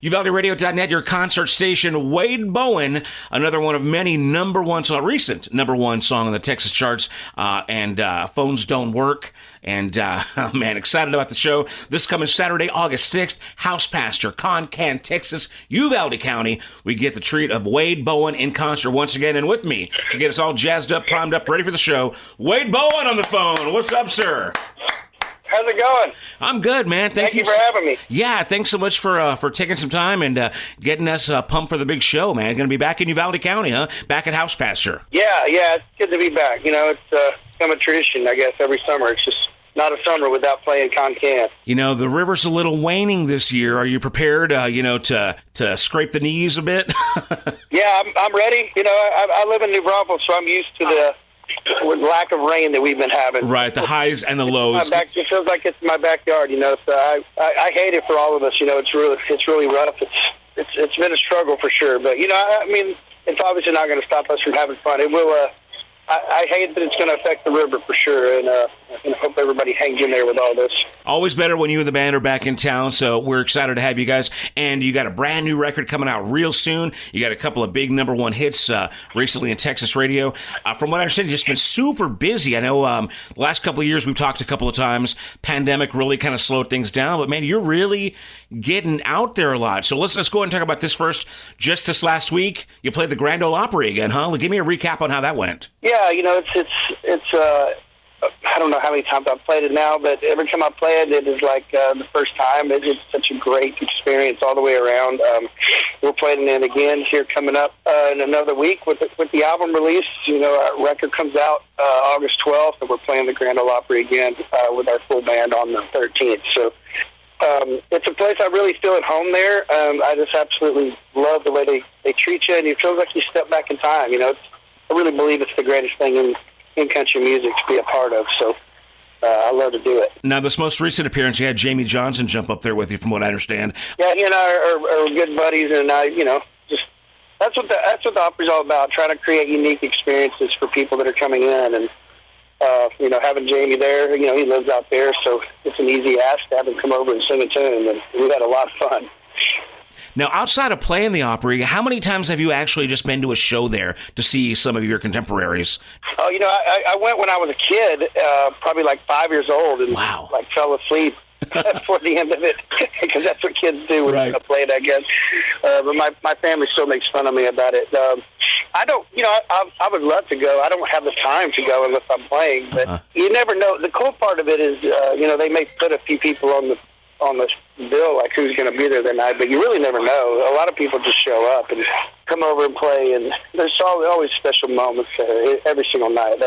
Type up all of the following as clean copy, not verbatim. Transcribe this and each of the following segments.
UvaldeRadio.net, your concert station. Wade Bowen, another one of many recent number one song on the Texas charts, and Phones Don't Work. And, man, excited about the show. This coming Saturday, August 6th, House Pasture, Concan, Texas, Uvalde County. We get the treat of Wade Bowen in concert once again. And with me to get us all jazzed up, primed up, ready for the show, Wade Bowen on the phone. What's up, sir? How's it going? I'm good, man. Thank you for having me. Yeah, thanks so much for taking some time and getting us pumped for the big show, man. Going to be back in Uvalde County, huh? Back at House Pasture. Yeah, it's good to be back. You know, it's become a tradition, I guess, every summer. It's just not a summer without playing Concan. You know, the river's a little waning this year. Are you prepared, to scrape the knees a bit? Yeah, I'm ready. You know, I live in New Braunfels, so I'm used to the lack of rain that we've been having. Right, the highs and the lows. It feels like it's my backyard, you know. So I hate it for all of us. You know, it's really rough. It's been a struggle for sure. But you know, I mean, it's obviously not going to stop us from having fun. It will. I hate that it's going to affect the river for sure, and I hope everybody hangs in there with all this. Always better when you and the band are back in town, so we're excited to have you guys. And you got a brand new record coming out real soon. You got a couple of big number one hits recently in Texas radio. From what I understand, you've just been super busy. I know the last couple of years we've talked a couple of times. Pandemic really kind of slowed things down, but man, you're really getting out there a lot. So let's go ahead and talk about this first. Just this last week, you played the Grand Ol Opry again, huh? Give me a recap on how that went. Yeah, you know, it's I don't know how many times I've played it now, but every time I play it, it is like the first time. It's just such a great experience all the way around. We're playing it again here coming up in another week with the album release. You know, our record comes out August 12th, and we're playing the Grand Ol Opry again with our full band on the 13th. So it's a place I really feel at home there. I just absolutely love the way they treat you, and it feels like you step back in time. You know, I really believe it's the greatest thing in country music to be a part of, so I love to do it. Now, this most recent appearance, you had Jamie Johnson jump up there with you, from what I understand. Yeah, he and I are good buddies, and just that's what the Opry's all about, trying to create unique experiences for people that are coming in, and having Jamie there, you know, he lives out there, so it's an easy ask to have him come over and sing a tune, and we had a lot of fun. Now, outside of playing the Opry, how many times have you actually just been to a show there to see some of your contemporaries? Oh, you know, I went when I was a kid, probably like 5 years old, and fell asleep for the end of it, because that's what kids do when they play it, I guess. But my family still makes fun of me about it. I don't, you know, I would love to go. I don't have the time to go unless I'm playing, but you never know. The cool part of it is, they may put a few people on the bill, like who's going to be there that night, but you really never know. A lot of people just show up and come over and play, and there's always special moments there every single night.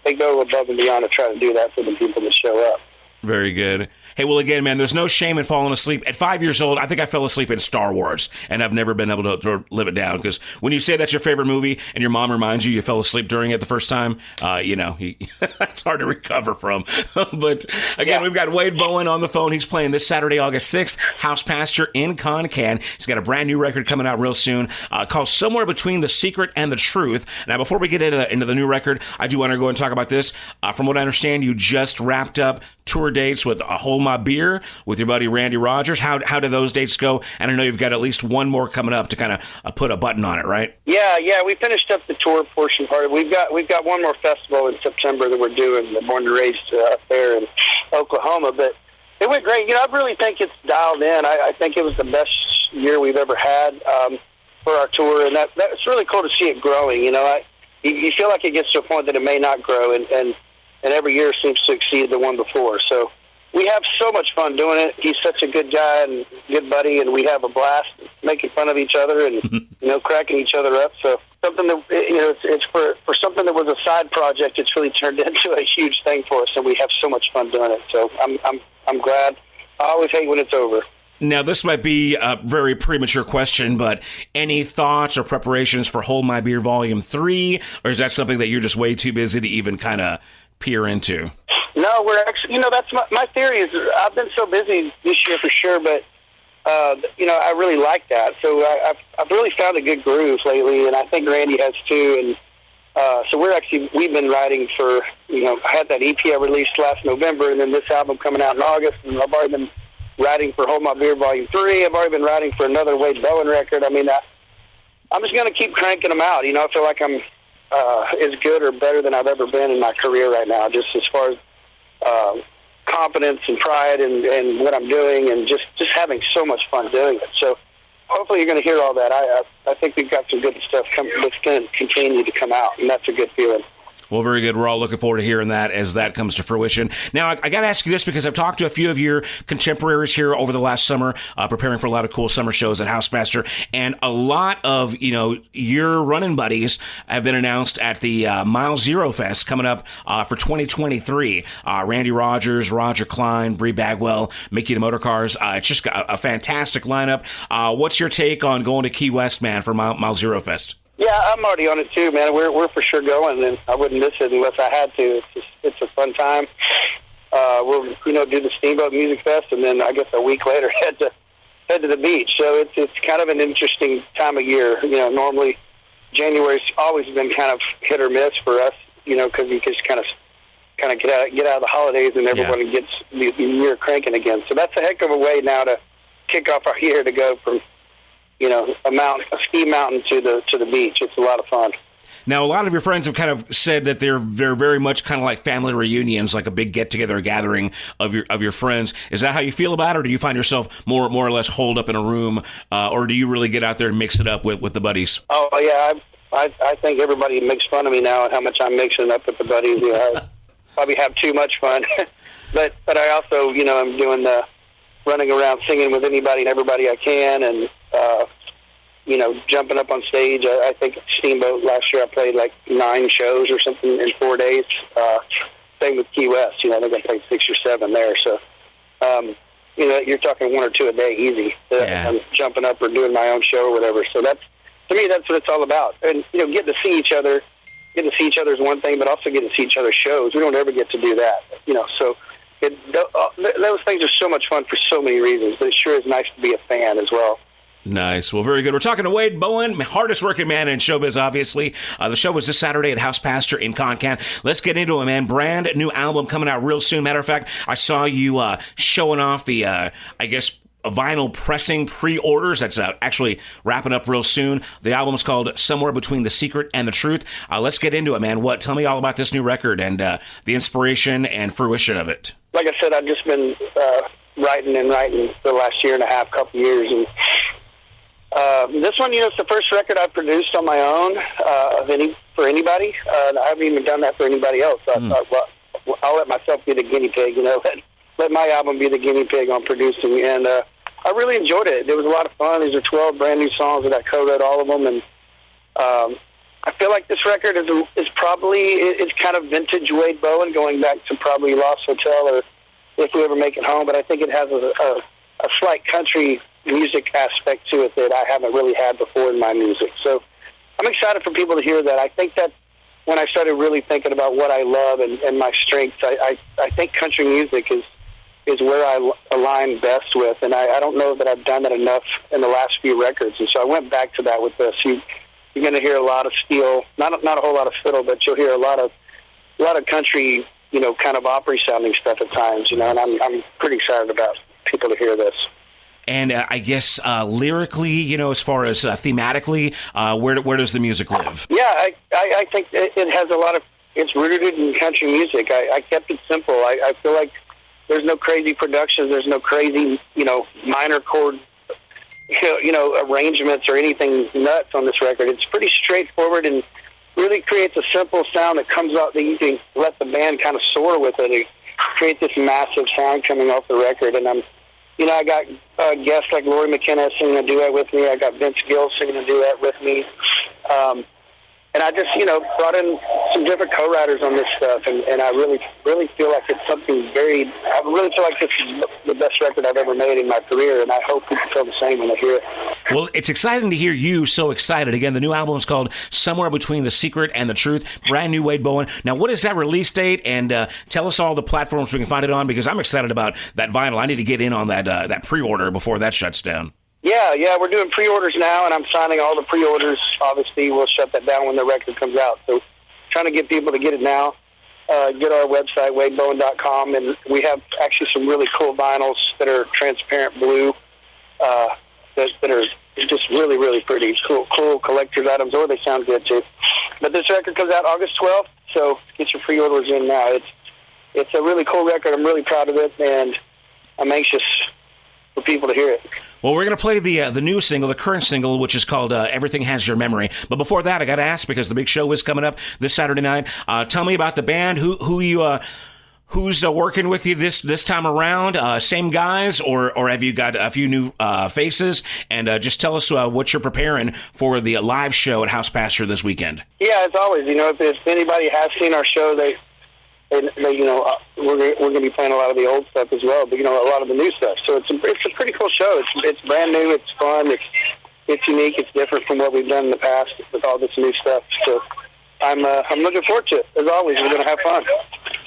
They go above and beyond to try to do that for the people that show up. Very good. Hey, well, again, man, there's no shame in falling asleep. At 5 years old, I think I fell asleep in Star Wars, and I've never been able to live it down, because when you say that's your favorite movie and your mom reminds you fell asleep during it the first time, it's hard to recover from. But, again, we've got Wade Bowen on the phone. He's playing this Saturday, August 6th, House Pasture in Concan. He's got a brand new record coming out real soon called Somewhere Between the Secret and the Truth. Now, before we get into the new record, I do want to go and talk about this. From what I understand, you just wrapped up tour dates with Hold My Beer with your buddy Randy Rogers. How do those dates go? And I know you've got at least one more coming up to kind of put a button on it, right? Yeah, we finished up the tour portion part. We've got one more festival in September that we're doing, the Born and Raised up there in Oklahoma, but it went great. You know, I really think it's dialed in. I think it was the best year we've ever had for our tour, and that's really cool to see it growing. You know, you feel like it gets to a point that it may not grow, and every year seems to exceed the one before. So we have so much fun doing it. He's such a good guy and good buddy, and we have a blast making fun of each other and, cracking each other up. So something that, it's for something that was a side project, it's really turned into a huge thing for us, and we have so much fun doing it. So I'm glad. I always hate when it's over. Now, this might be a very premature question, but any thoughts or preparations for Hold My Beer Volume 3, or is that something that you're just way too busy to even kind of peer into? No, we're actually, that's my theory is I've been so busy this year for sure, but, I really like that. So I've really found a good groove lately, and I think Randy has too. And so we've been writing for, I had that EP I released last November, and then this album coming out in August, and I've already been writing for Hold My Beer Volume 3. I've already been writing for another Wade Bowen record. I mean, I'm just going to keep cranking them out. You know, I feel like I'm as good or better than I've ever been in my career right now, just as far as confidence and pride and what I'm doing, and just having so much fun doing it. So hopefully you're going to hear all that. I think we've got some good stuff that's going to continue to come out, and that's a good feeling. Well, very good. We're all looking forward to hearing that as that comes to fruition. Now, I got to ask you this because I've talked to a few of your contemporaries here over the last summer, preparing for a lot of cool summer shows at House Pasture, and a lot of, your running buddies have been announced at the Mile Zero Fest coming up for 2023. Randy Rogers, Roger Klein, Bree Bagwell, Mickey the Motorcars. It's just a fantastic lineup. What's your take on going to Key West, man, for Mile Zero Fest? Yeah, I'm already on it too, man. We're for sure going, and I wouldn't miss it unless I had to. It's a fun time. We'll do the Steamboat Music Fest, and then I guess a week later head to the beach. So it's kind of an interesting time of year. Normally January's always been kind of hit or miss for us. Because you just kind of get out of the holidays, and everyone gets the year cranking again. So that's a heck of a way now to kick off our year, to go from a ski mountain to the beach. It's a lot of fun. Now, a lot of your friends have kind of said that they're very much kind of like family reunions, like a big get-together, a gathering of your friends. Is that how you feel about it, or do you find yourself more or less holed up in a room, or do you really get out there and mix it up with the buddies? Oh, yeah. I think everybody makes fun of me now and how much I'm mixing up with the buddies. I probably have too much fun. but I also, I'm doing the running around singing with anybody and everybody I can, and jumping up on stage. I think at Steamboat last year I played like 9 shows or something in 4 days. Same with Key West. I think I played 6 or 7 there. So, you're talking 1 or 2 a day easy. I'm jumping up or doing my own show or whatever. So to me, that's what it's all about. And, getting to see each other. Getting to see each other is one thing, but also getting to see each other's shows. We don't ever get to do that. So those things are so much fun for so many reasons, but it sure is nice to be a fan as well. Nice. Well, very good. We're talking to Wade Bowen, hardest working man in showbiz, obviously. The show was this Saturday at House Pasture in Concan. Let's get into it, man. Brand new album coming out real soon. Matter of fact, I saw you showing off the, a vinyl pressing pre-orders. That's actually wrapping up real soon. The album is called Somewhere Between the Secret and the Truth. Let's get into it, man. Tell me all about this new record and the inspiration and fruition of it. Like I said, I've just been writing for the last year and a half, couple years, and this one, it's the first record I've produced on my own for anybody. I haven't even done that for anybody else. So I thought, well, I'll let myself be the guinea pig. Let my album be the guinea pig on producing, and I really enjoyed it. It was a lot of fun. These are 12 brand new songs that I co-wrote all of them, and I feel like this record is probably it's kind of vintage Wade Bowen, going back to probably Lost Hotel or If We Ever Make It Home. But I think it has a slight country music aspect to it that I haven't really had before in my music. So I'm excited for people to hear that. I think that when I started really thinking about what I love and my strengths, I think country music is where I align best with, and I don't know that I've done that enough in the last few records. And so I went back to that with this. You're going to hear a lot of steel, not a whole lot of fiddle, but you'll hear a lot of country, kind of Opry sounding stuff at times, and I'm pretty excited about people to hear this. And I guess lyrically, as far as thematically, where does the music live? Yeah, I think it has a lot of, it's rooted in country music. I kept it simple. I feel like there's no crazy productions. There's no crazy, minor chord, arrangements or anything nuts on this record. It's pretty straightforward and really creates a simple sound that comes out that you can let the band kind of soar with it and create this massive sound coming off the record. And I got guests like Lori McKenna singing a duet with me. I got Vince Gill singing a duet with me. And I just, brought in some different co-writers on this stuff, and I really, really feel like it's something I really feel like this is the best record I've ever made in my career, and I hope people feel the same when they hear it. Well, it's exciting to hear you so excited. Again, the new album is called Somewhere Between the Secret and the Truth, brand new Wade Bowen. Now, what is that release date? And tell us all the platforms we can find it on, because I'm excited about that vinyl. I need to get in on that pre-order before that shuts down. Yeah, we're doing pre-orders now, and I'm signing all the pre-orders. Obviously, we'll shut that down when the record comes out. So trying to get people to get it now. go to our website, wadebowen.com, and we have actually some really cool vinyls that are transparent blue that are just really, really pretty. Cool collector's items, or they sound good, too. But this record comes out August 12th, so get your pre-orders in now. It's a really cool record. I'm really proud of it, and I'm anxious for people to hear it. Well, we're going to play the new single, the current single, which is called Everything Has Your Memory. But before that, I got to ask, because the big show is coming up this Saturday night, tell me about the band, who's working with you this time around, same guys, or have you got a few new faces? And just tell us what you're preparing for the live show at House Pasture this weekend. Yeah, as always, if anybody has seen our show, they we're going to be playing a lot of the old stuff as well, but a lot of the new stuff. So it's a pretty cool show. It's brand new. It's fun. It's unique. It's different from what we've done in the past with all this new stuff. So I'm looking forward to it. As always, we're going to have fun.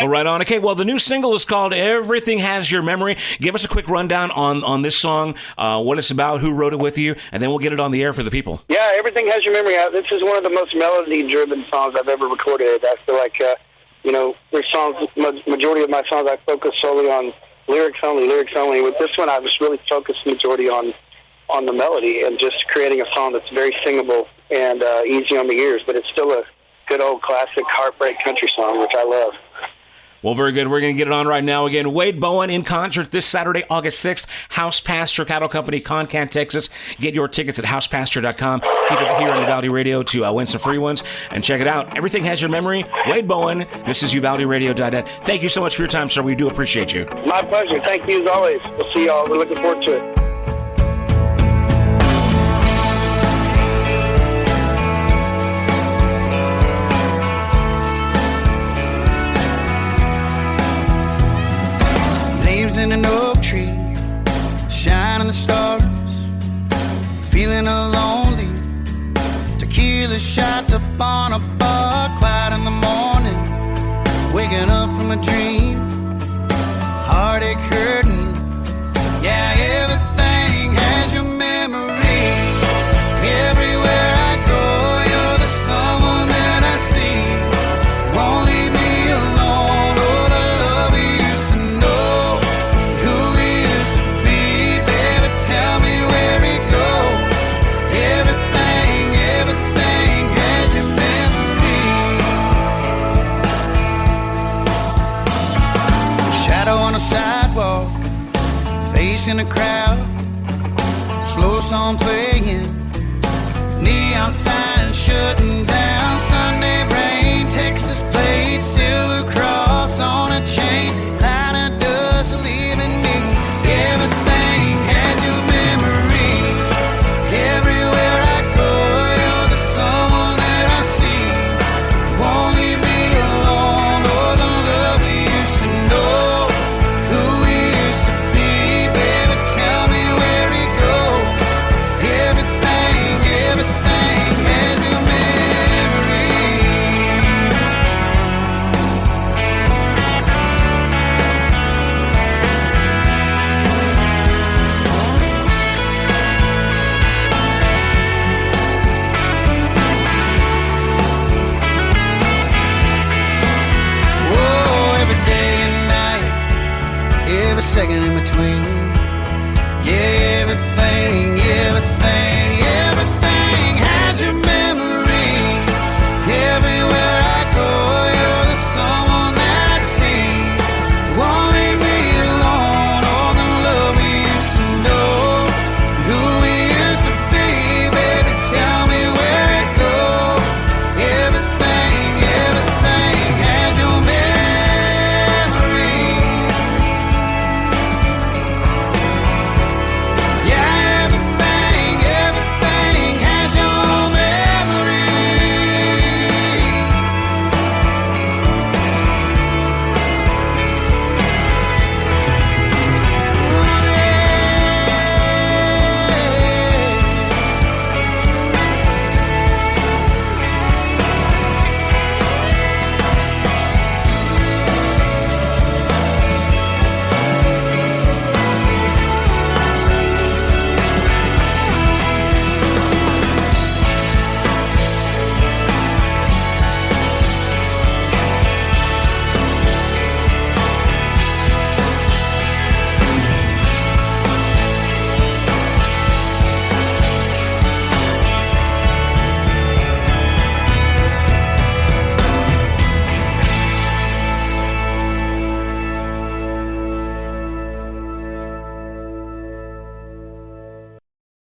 Well, right on. Okay, well, the new single is called Everything Has Your Memory. Give us a quick rundown on this song, what it's about, who wrote it with you, and then we'll get it on the air for the people. Yeah, Everything Has Your Memory. This is one of the most melody-driven songs I've ever recorded. I feel like there's songs, majority of my songs I focus solely on lyrics only. With this one, I was really focused majority on the melody and just creating a song that's very singable and easy on the ears, but it's still a good old classic heartbreak country song, which I love. Well, very good. We're going to get it on right now. Again, Wade Bowen in concert this Saturday, August 6th, House Pasture Cattle Company, Concan, Texas. Get your tickets at housepasture.com. Keep it here on Uvalde Radio to win some free ones. And check it out. Everything Has Your Memory. Wade Bowen. This is UvaldeRadio.net. Thank you so much for your time, sir. We do appreciate you. My pleasure. Thank you as always. We'll see y'all. We're looking forward to it. In an oak tree, shining the stars, feeling lonely. Tequila shots up on a bar, quiet in the morning, waking up from a dream, heartache hurting. Yeah, everything has your memory. Everywhere I go, you're the someone that I see. Won't leave me alone. Oh, the love we used to know, who we used to be. Baby, tell me where it goes. Everything has your memory. Shadow on a sidewalk, facing a crowd, slow song playing, neon sign shutting down, Sunday rain, Texas plates,